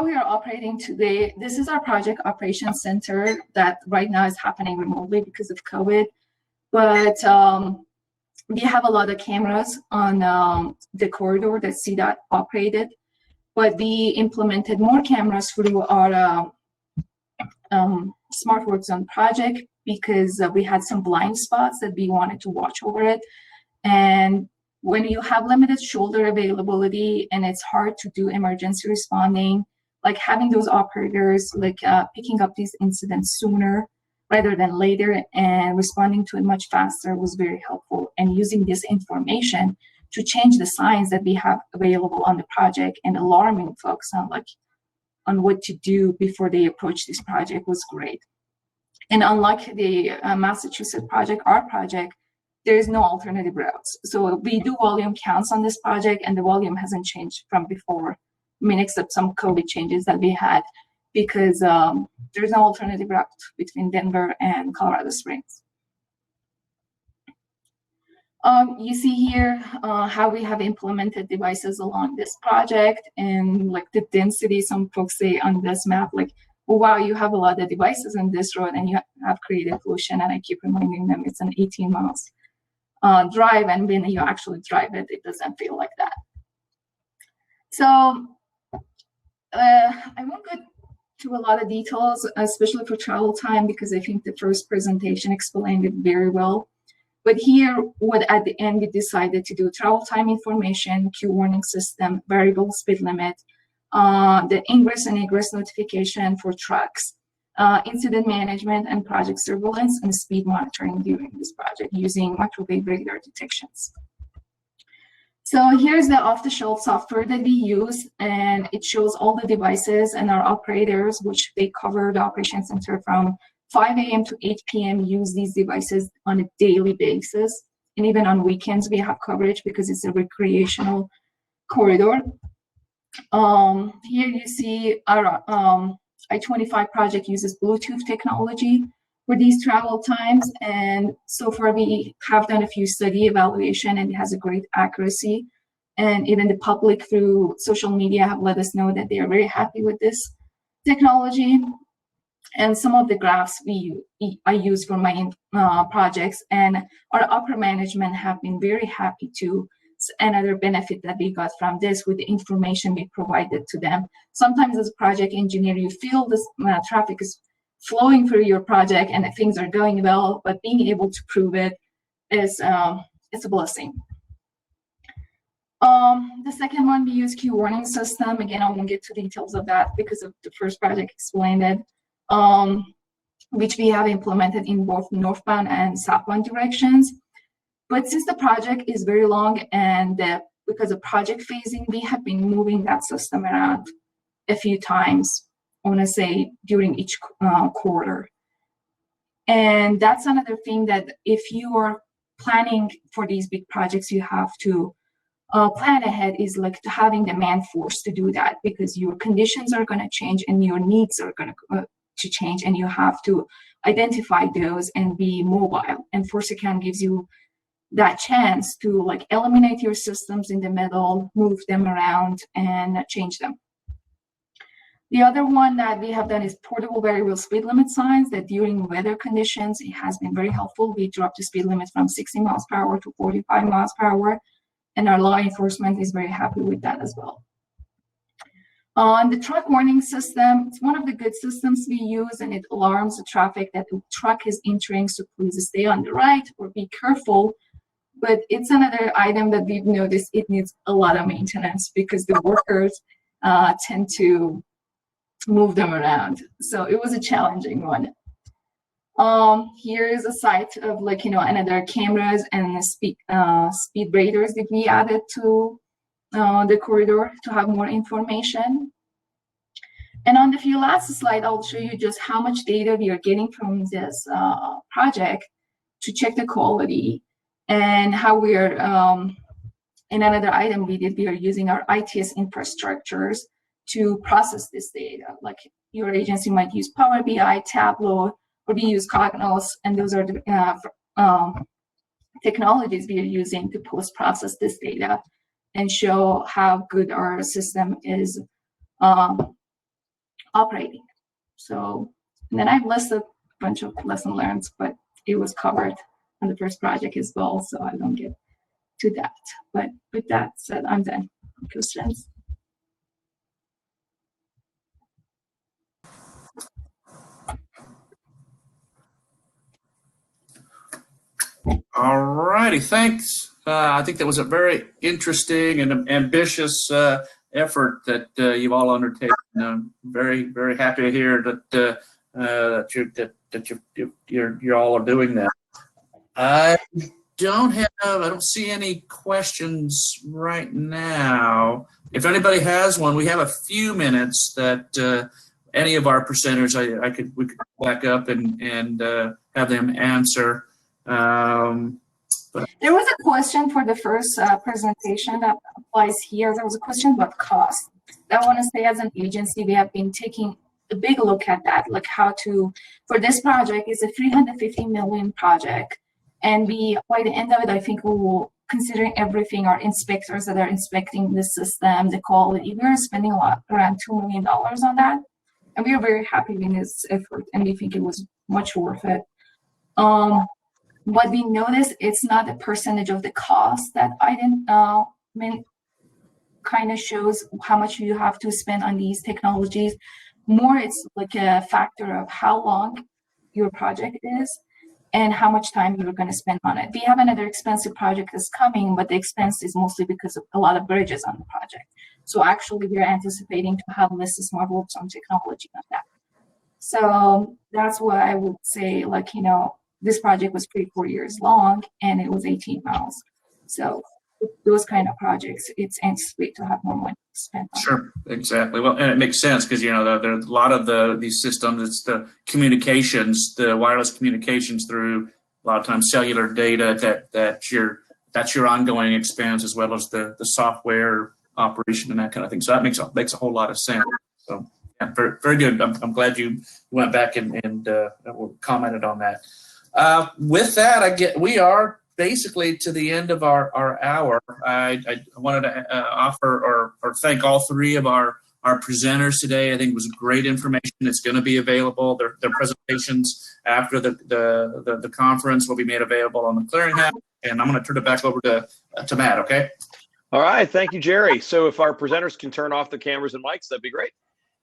we are operating today, this is our project operations center that right now is happening remotely because of COVID. But we have a lot of cameras on the corridor that CDOT operated, but we implemented more cameras through our smart work zone project because we had some blind spots that we wanted to watch over it. And when you have limited shoulder availability and it's hard to do emergency responding, like having those operators like picking up these incidents sooner rather than later and responding to it much faster was very helpful. And using this information to change the signs that we have available on the project and alarming folks on what to do before they approach this project was great. And unlike the Massachusetts project, our project, there is no alternative routes. So we do volume counts on this project and the volume hasn't changed from before. I mean, except some COVID changes that we had because there's no alternative route between Denver and Colorado Springs. You see here how we have implemented devices along this project and like the density. Some folks say on this map, like, oh, wow, you have a lot of devices on this road and you have created pollution. And I keep reminding them it's an 18 miles drive, and when you actually drive it, it doesn't feel like that. So I won't go to a lot of details, especially for travel time, because I think the first presentation explained it very well. But here, what at the end we decided to do: travel time information, queue warning system, variable speed limit, the ingress and egress notification for trucks, incident management and project surveillance, and speed monitoring during this project using microwave radar detections. So here's the off-the-shelf software that we use, and it shows all the devices and our operators, which they cover the operations center from 5 a.m. to 8 p.m. use these devices on a daily basis. And even on weekends, we have coverage because it's a recreational corridor. Here you see our I-25 project uses Bluetooth technology for these travel times. And so far we have done a few study evaluation and it has a great accuracy. And even the public through social media have let us know that they are very happy with this technology. And some of the graphs I use for my projects, and our upper management have been very happy too. Another benefit that we got from this with the information we provided to them. Sometimes as a project engineer, you feel this traffic is flowing through your project and that things are going well, but being able to prove it is it's a blessing. The second one, we use queue warning system. Again, I won't get to details of that because of the first project explained it, which we have implemented in both northbound and southbound directions. But since the project is very long and because of project phasing, we have been moving that system around a few times, I want to say during each quarter. And that's another thing that if you are planning for these big projects, you have to plan ahead, is like having the man force to do that, because your conditions are going to change and your needs are going to change, and you have to identify those and be mobile. And ForceAccount gives you that chance to like eliminate your systems in the middle, move them around, and change them. The other one that we have done is portable variable speed limit signs, that during weather conditions, it has been very helpful. We dropped the speed limit from 60 miles per hour to 45 miles per hour, and our law enforcement is very happy with that as well. On the truck warning system, it's one of the good systems we use, and it alarms the traffic that the truck is entering, so please stay on the right or be careful. But it's another item that we've noticed it needs a lot of maintenance because the workers tend to move them around. So it was a challenging one. Here is a site of like, another cameras and speed radars that we added to the corridor to have more information. And on the few last slide, I'll show you just how much data we are getting from this project to check the quality, and how we are, in another item we did, we are using our ITS infrastructures to process this data. Like your agency might use Power BI, Tableau, or we use Cognos, and those are the technologies we are using to post-process this data and show how good our system is operating. So, and then I've listed a bunch of lesson learned, but it was covered on the first project as well, so I don't get to that. But with that said, I'm done. Questions? All righty, thanks. I think that was a very interesting and ambitious effort that you've all undertaken. I'm very, very happy to hear that you're all are doing that. I don't see any questions right now. If anybody has one, we have a few minutes that any of our presenters we could back up and have them answer. There was a question for the first presentation that applies here. There was a question about cost. I want to say, as an agency, we have been taking a big look at that, like how to, for this project, it's a $350 million project. And by the end of it, I think we will, considering everything, our inspectors that are inspecting the system, the quality, we're spending around $2 million on that. And we are very happy with this effort, and we think it was much worth it. What we noticed, it's not a percentage of the cost that kind of shows how much you have to spend on these technologies. More, it's like a factor of how long your project is and how much time you're going to spend on it. We have another expensive project that's coming, but the expense is mostly because of a lot of bridges on the project. So actually, we're anticipating to have less smart workzone technology on that. So that's why I would say, like, this project was 3-4 years long, and it was 18 miles. So those kind of projects, it's anticipated to have more money spent on. Sure, exactly. Well, and it makes sense because there are a lot of these systems. It's the communications, the wireless communications through a lot of times cellular data that's your ongoing expense, as well as the software operation and that kind of thing. So that makes a whole lot of sense. So yeah, very, very good. I'm glad you went back and commented on that. With that, we are basically to the end of our hour. I wanted to offer or thank all three of our presenters today. I think it was great information. It's going to be available. Their presentations after the conference will be made available on the Clearinghouse. And I'm going to turn it back over to Matt. Okay. All right. Thank you, Jerry. So if our presenters can turn off the cameras and mics, that'd be great.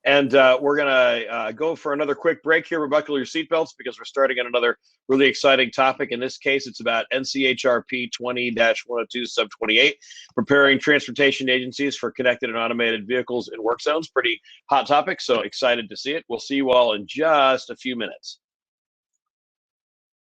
And we're going to go for another quick break here. Buckle your seatbelts because we're starting on another really exciting topic. In this case, it's about NCHRP 20-102 sub 28, preparing transportation agencies for connected and automated vehicles in work zones. Pretty hot topic, so excited to see it. We'll see you all in just a few minutes.